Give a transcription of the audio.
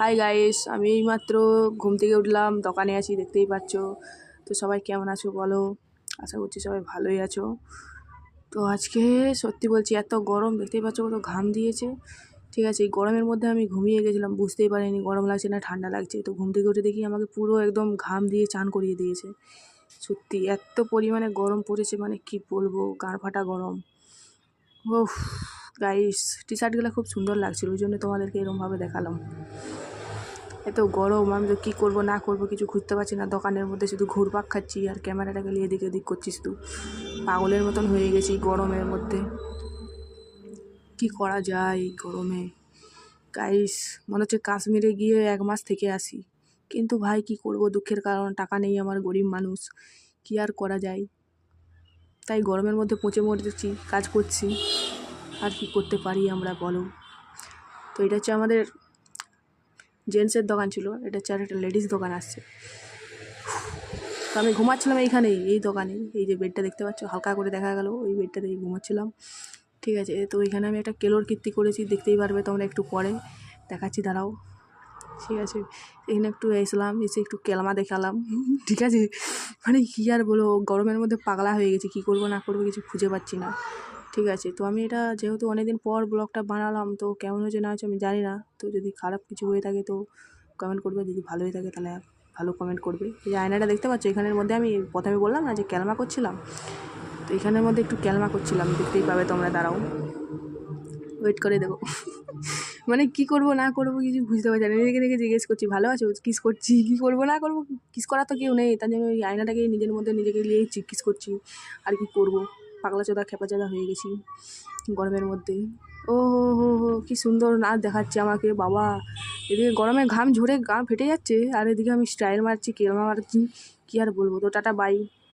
Hi guys, আমি এইমাত্র ঘুম থেকে উঠলাম, দোকানে আছি দেখতেই পাচ্ছ। তো সবাই কেমন আছো বলো? আশা করছি সবাই ভালোই আছো। তো আজকে সত্যি বলছি, এত গরম দেখতেই পাচ্ছ, কত ঘাম দিয়েছে। ঠিক আছে, এই গরমের মধ্যে আমি ঘুমিয়ে গেছিলাম, বুঝতেই পারিনি গরম লাগছে না ঠান্ডা লাগছে। তো ঘুম থেকে উঠে দেখি আমাকে পুরো একদম ঘাম দিয়ে চান করিয়ে দিয়েছে। সত্যি এত পরিমাণে গরম পড়েছে, মানে কি বলবো, গাঁড় ফাটা গরম। ওহ গাইস, টি শার্টগুলো খুব সুন্দর লাগছিল, ওই জন্য তোমাদেরকে এরকমভাবে দেখালাম। এত গরম, আমি তো কী করবো না করবো কিছু খুঁজতে পারছি না। দোকানের মধ্যে শুধু ঘুরপাক খাচ্ছি আর ক্যামেরাটাকে নিয়ে এদিক ওদিক করছি, শুধু পাগলের মতন হয়ে গেছি গরমের মধ্যে। কি করা যায় এই গরমে গাইস? মনে হচ্ছে কাশ্মীরে গিয়ে 1 মাস থেকে আসি। কিন্তু ভাই কি করব, দুঃখের কারণ টাকা নেই, আমার গরিব মানুষ, কি আর করা যায়। তাই গরমের মধ্যে পচে মরছি, কাজ করছি, আর কি করতে পারি আমরা বলো। তো এটা হচ্ছে আমাদের জেন্টসের দোকান ছিল, এটা হচ্ছে আর একটা লেডিস দোকান আসছে। তো আমি ঘুমাচ্ছিলাম এইখানেই, এই দোকানে, এই যে বেডটা দেখতে পাচ্ছ হালকা করে দেখা গেল, ওই বেডটাতেই ঘুমাচ্ছিলাম। ঠিক আছে, তো এখানে আমি একটা কেলোর কীর্তি করেছি, দেখতেই পারবে তোমরা একটু পরে, দেখাচ্ছি দাঁড়াও। ঠিক আছে, এখানে একটু এসলাম, এসে একটু কেলমা দেখালাম। ঠিক আছে, মানে কী আর বলো, গরমের মধ্যে পাগলা হয়ে গেছি, কী করবো না করবো কিছু খুঁজে পাচ্ছি না। ঠিক আছে, তো আমি এটা যেহেতু অনেকদিন পর ব্লগটা বানালাম, তো কেমন হয়েছে না হয়েছে আমি জানি না। তো যদি খারাপ কিছু হয়ে থাকে তো কমেন্ট করবে, যদি ভালো হয়ে থাকে তাহলে ভালো কমেন্ট করবে। এই যে আয়নাটা দেখতে পাচ্ছ, এখানের মধ্যে আমি প্রথমে বললাম না যে ক্যালমা করছিলাম, তো এখানের মধ্যে একটু ক্যালমা করছিলাম, দেখতেই পাবে তোমরা, দাঁড়াও ওয়েট করে দেখো। মানে কি করব না করব কিছু বুঝতে পারছি না, নিজেকে নিজেকে জিজ্ঞেস করছি ভালো আছো, কিস করছি, কী করবো না করবো, কিস করা তো কেউ নেই, তার জন্য ওই আয়নাটাকে নিজের মধ্যে নিজেকে নিয়ে জিজ্ঞেস করছি। আর কি করব, পাগলা চোদা খেপা চোদা হয়ে গেছি গরমের মধ্যে। ও হো, কি সুন্দর নাচ দেখাচ্ছে আমাকে বাবা। এদিকে গরমে ঘাম ঝরে গা ফেটে যাচ্ছে, আর এদিকে আমি স্টাইল মারছি, কেলমা মারছি, কী আর বলবো। তো টাটা বাই।